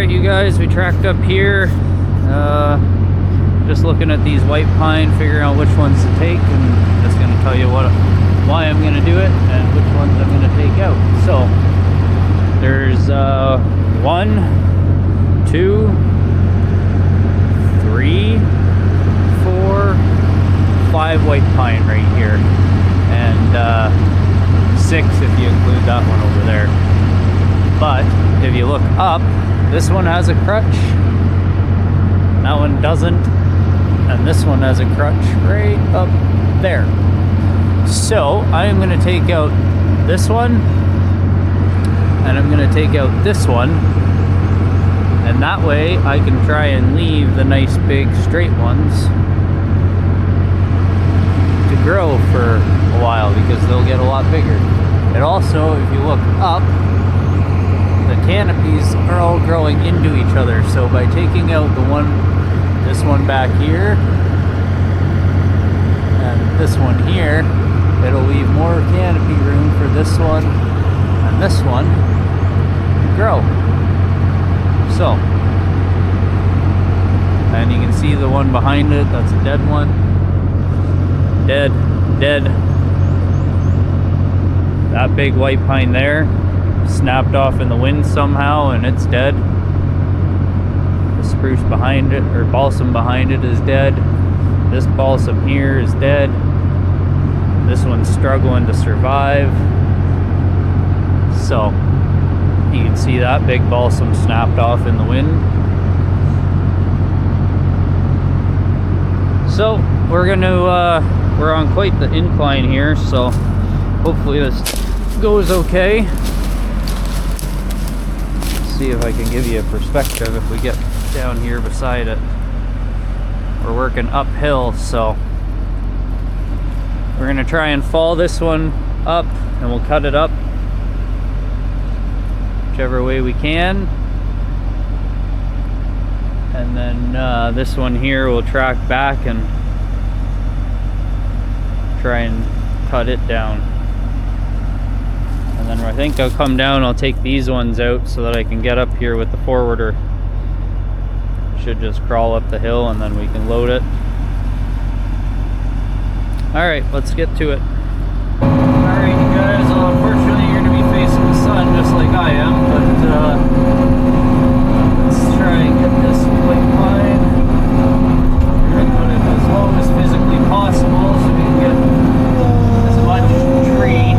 Alright you guys, we tracked up here, just looking at these white pine, figuring out which ones to take, and just going to tell you why I'm going to do it and which ones I'm going to take out. So there's 1, 2, 3, 4, 5 white pine right here, and 6 if you include that one over there. But if you look up, this one has a crutch, that one doesn't, and this one has a crutch right up there. So I'm going to take out this one, and I'm going to take out this one, and that way I can try and leave the nice big straight ones to grow for a while, because they'll get a lot bigger. And also, if you look up, the canopies are all growing into each other, so by taking out this one back here and this one here, it'll leave more canopy room for this one and this one to grow. So, and you can see the one behind it, that's a dead one. Dead. That big white pine there snapped off in the wind somehow, and it's dead. The spruce behind it, or balsam behind it, is dead. This balsam here is dead. This one's struggling to survive. So you can see that big balsam snapped off in the wind. So we're on quite the incline here, so hopefully this goes okay. See if I can give you a perspective if we get down here beside it. We're working uphill, so we're gonna try and fall this one up, and we'll cut it up whichever way we can, and then this one here we'll track back and try and cut it down. And then I think I'll come down, I'll take these ones out so that I can get up here with the forwarder. Should just crawl up the hill and then we can load it. Alright, let's get to it. Alright you guys, unfortunately you're going to be facing the sun just like I am, but let's try and get this white pine. We're going to put it as low as physically possible so we can get as much tree.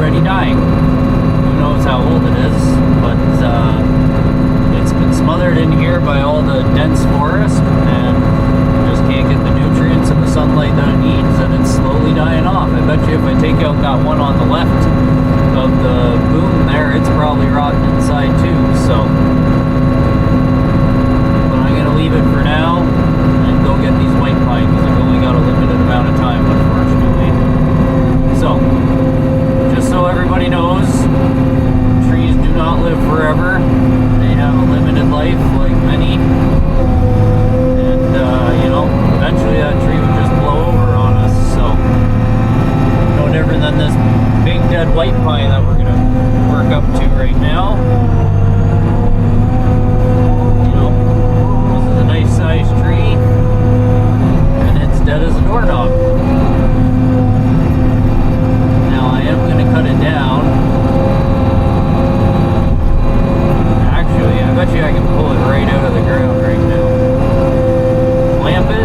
already dying. Who knows how old it is, but it's been smothered in here by all the dense forest and just can't get the nutrients and the sunlight that it needs, and it's slowly dying off. I bet you if I take out that one on the left of the boom there, it's probably rotten inside too. So but I'm gonna leave it for now and go get these white pine because I've only got a limited amount of time, unfortunately. So just so everybody knows, trees do not live forever. They have a limited life, like many, and you know, eventually that tree would just blow over on us. So no different than this big dead white pine that we're gonna work up to right now. You know, this is a nice sized tree, and it's dead as a doorknob. Now I am gonna cut it down. Actually, I bet you I can pull it right out of the ground right now. Clamp it.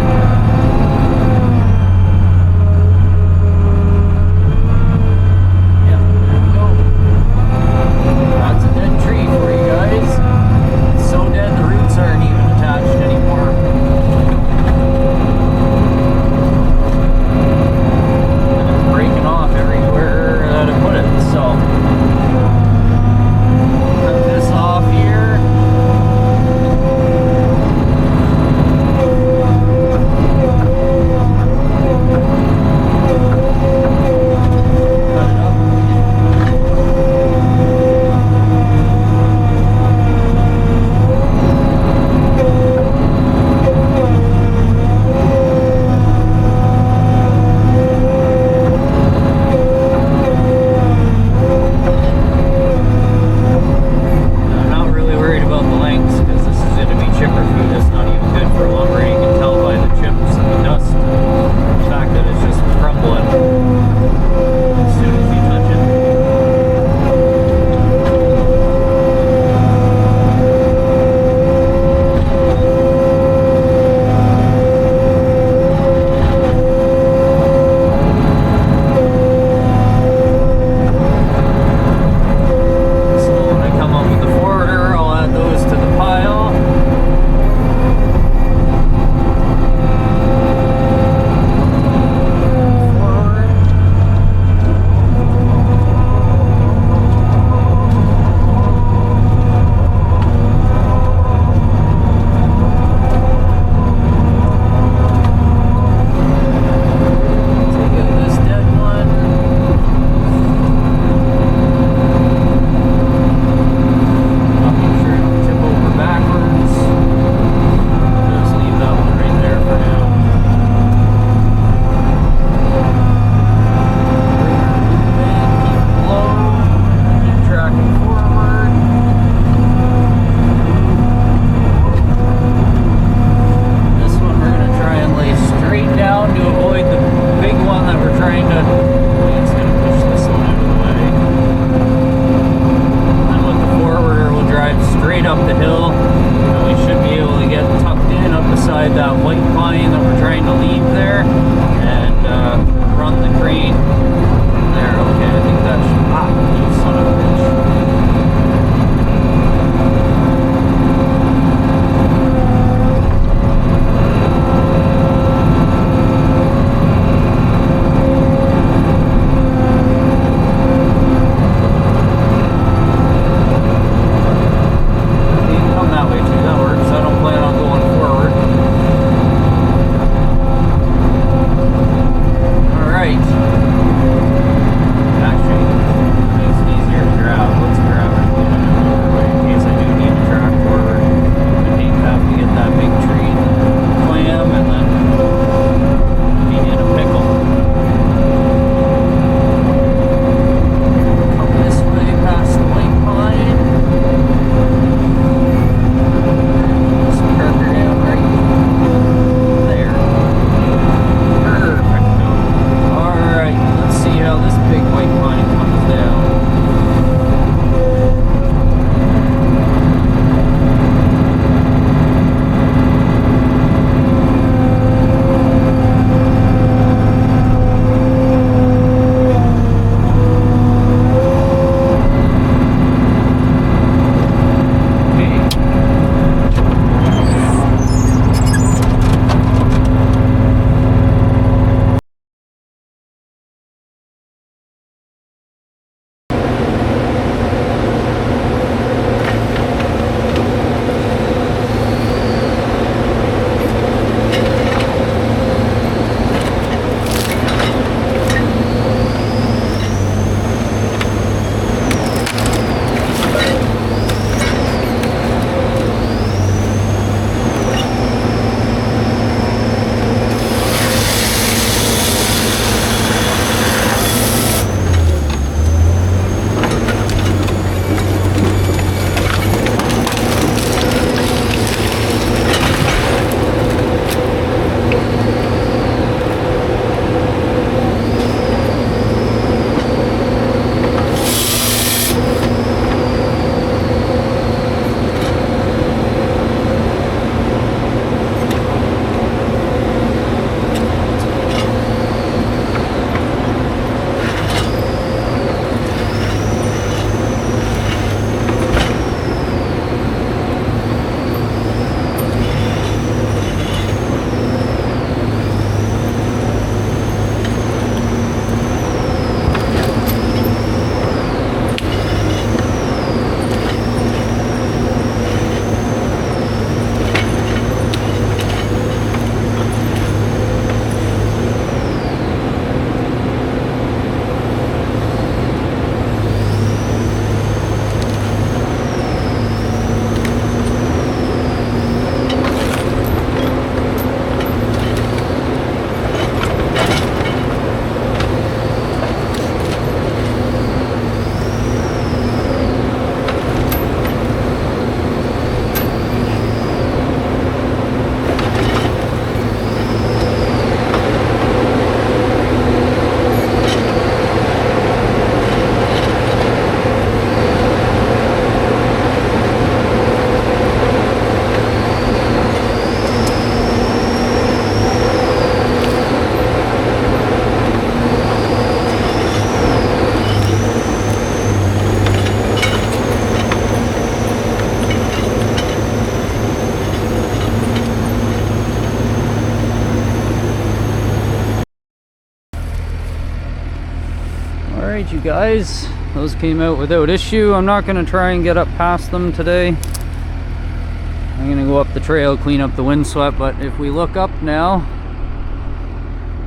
Alright, you guys, those came out without issue. I'm not going to try and get up past them today. I'm going to go up the trail, clean up the windswept, but if we look up now,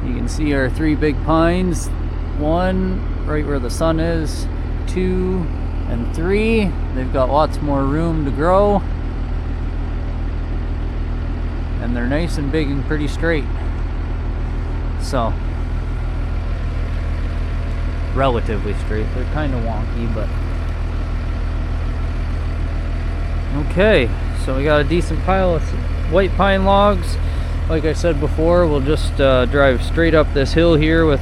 you can see our 3 big pines. 1 right where the sun is, 2 and 3. They've got lots more room to grow, and they're nice and big and pretty straight. So relatively straight. They're kind of wonky, but okay. So we got a decent pile of white pine logs. Like I said before, we'll just drive straight up this hill here with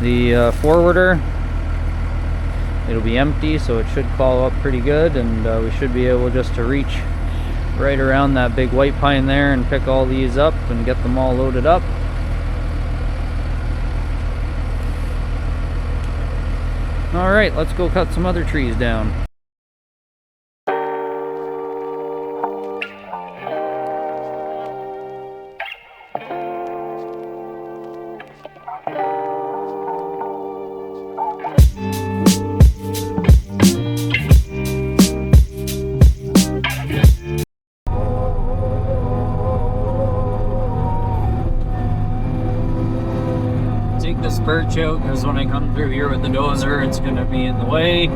the forwarder. It'll be empty, so it should follow up pretty good, and we should be able just to reach right around that big white pine there and pick all these up and get them all loaded up. Alright, let's go cut some other trees down. This birch out because when I come through here with the dozer, it's going to be in the way.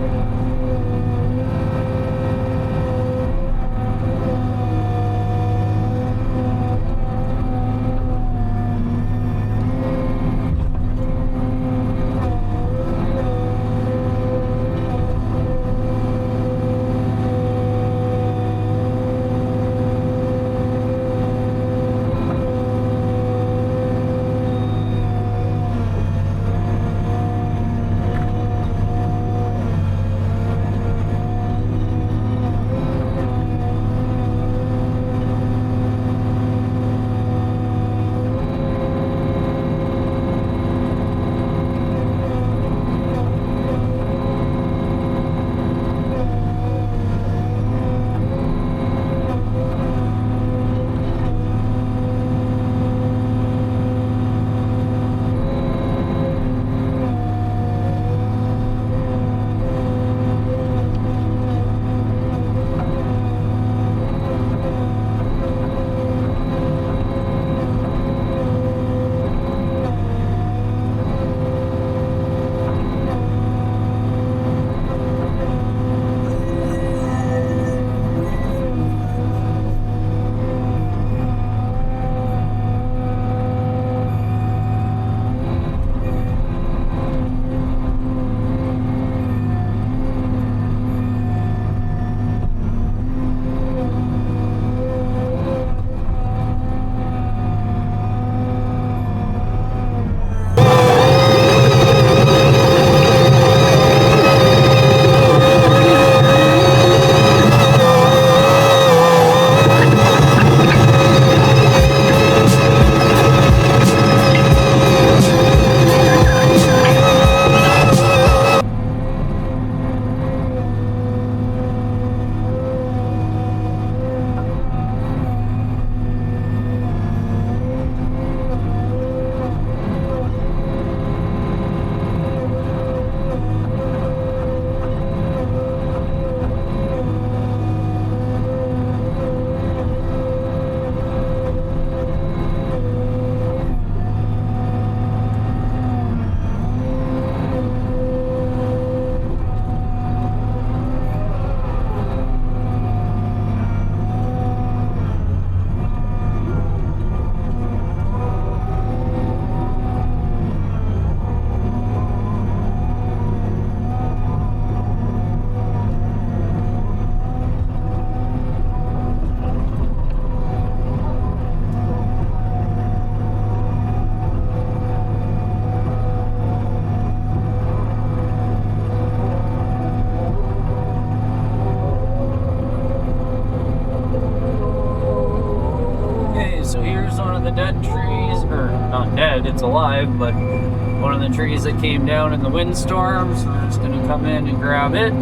It's alive, but one of the trees that came down in the windstorm, so we're just going to come in and grab it,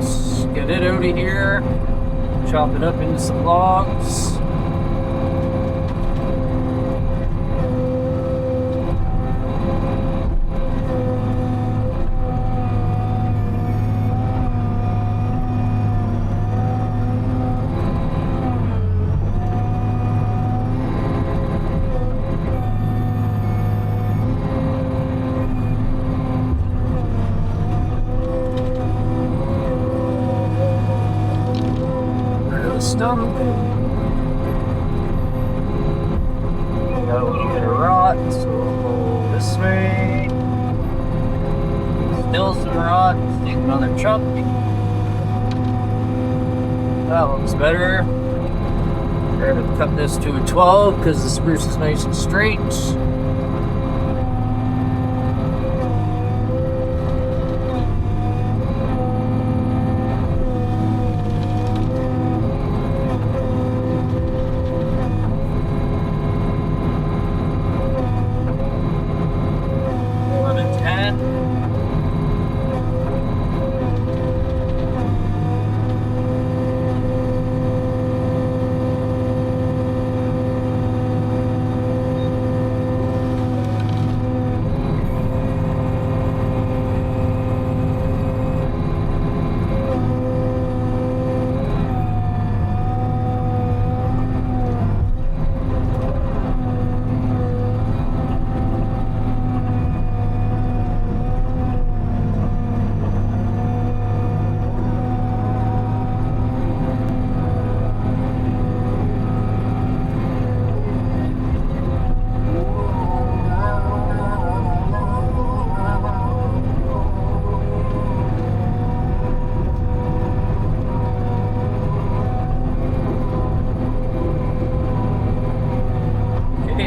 get it out of here, chop it up into some logs. stump. Got a little bit of rot, so we'll go this way. Still some rot. Take another chunk. That looks better. We're going to cut this to a 12 because the spruce is nice and straight.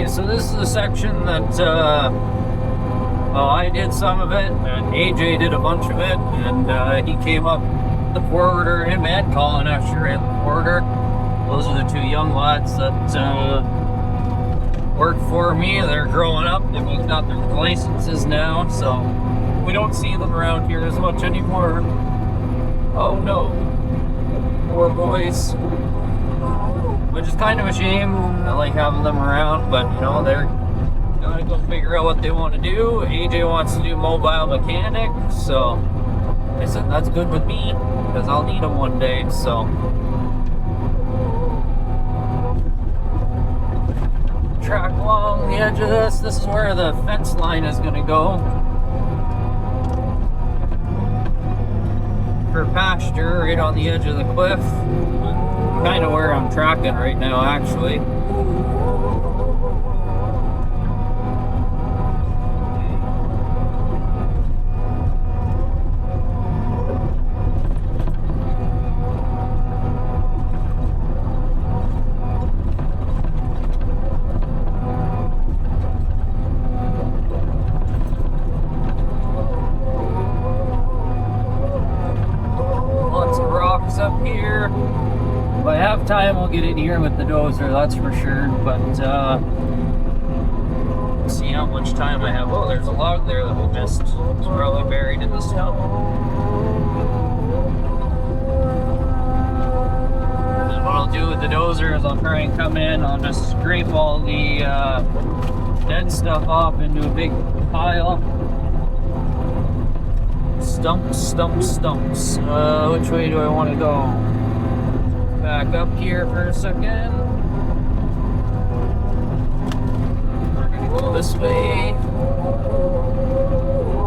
So this is the section that, well, I did some of it, and AJ did a bunch of it, and he came up, the forwarder, him and Colin actually ran the forwarder. Those are the two young lads that work for me. They're growing up, they've both got their licenses now, so we don't see them around here as much anymore. Oh no, poor boys. Which is kind of a shame. I like having them around, but you know, they're gonna go figure out what they want to do. AJ wants to do mobile mechanic, so I said that's good with me because I'll need them one day. So track along the edge of this. This is where the fence line is gonna go for pasture, right on the edge of the cliff. Kind of where I'm tracking right now, actually. Lots of rocks up here. If I have time, I'll get in here with the dozer, that's for sure, but let's see how much time I have. Oh, there's a log there that we missed. It's probably buried in the stump. And what I'll do with the dozer is I'll try and come in, I'll just scrape all the dead stuff off into a big pile. Stumps, stumps, stumps. Which way do I want to go? Back up here for a second. We're gonna go this way.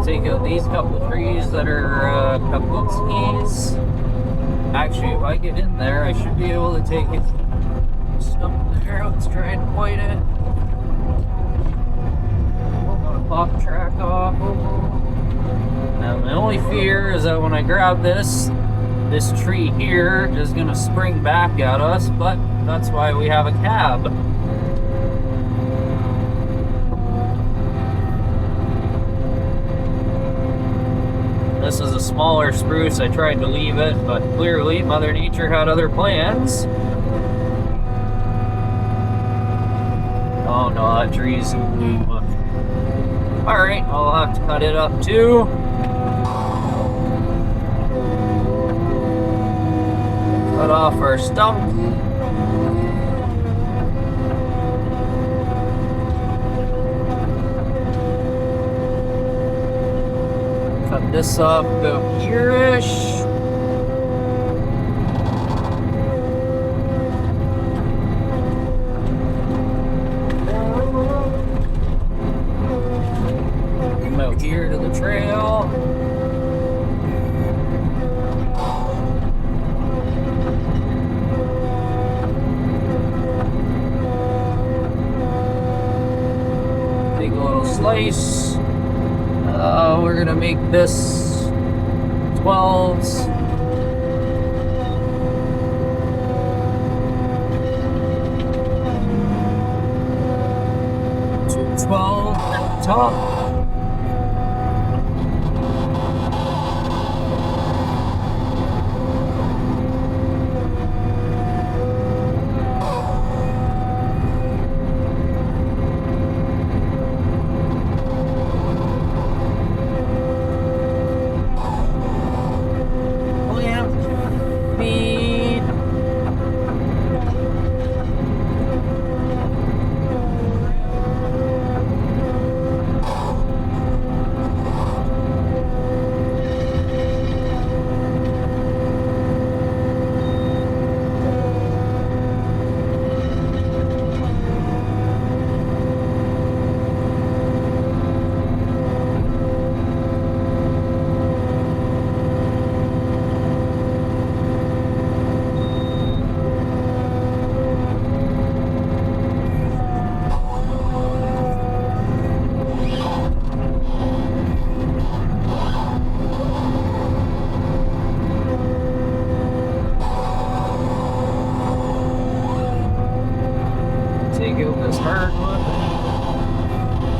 Take out these couple of trees that are a couple of skis. Actually, if I get in there, I should be able to take it. Stump there. Let's try and fight it. I'm gonna pop the track off. Now, my only fear is that when I grab this tree here is going to spring back at us, but that's why we have a cab. This is a smaller spruce. I tried to leave it, but clearly Mother Nature had other plans. Oh no, that tree's... Alright, I'll have to cut it up too. Cut off our stump. Cut this off about here-ish. Come out here to the trail. Take a little slice. We're gonna make this 12s. 212 at the top.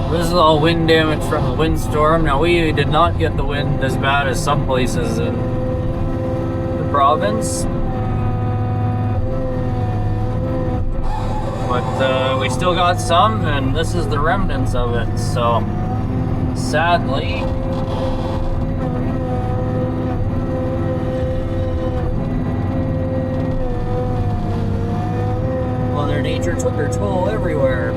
This is all wind damage from the windstorm. Now, we did not get the wind as bad as some places in the province, but we still got some, and this is the remnants of it. So sadly, Mother Nature took her toll everywhere.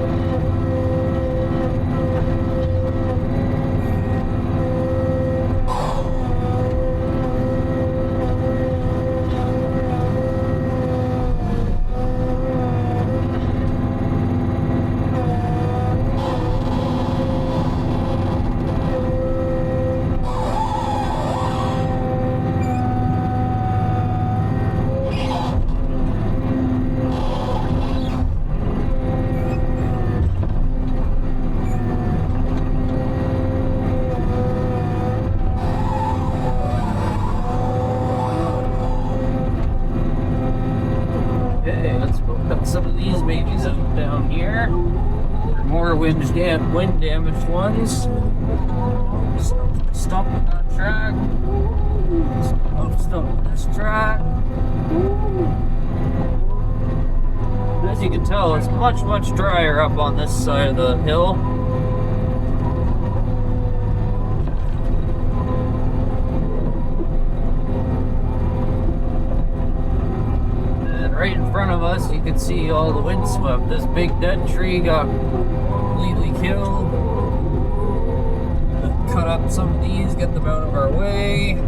Some of these babies up down here. More wind damaged ones. Stop that track. Stop this track. As you can tell, it's much drier up on this side of the hill. Right in front of us, you can see all the windswept. This big dead tree got completely killed. Cut up some of these, get them out of our way.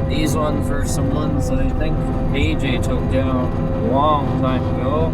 These ones are some ones that I think AJ took down a long time ago.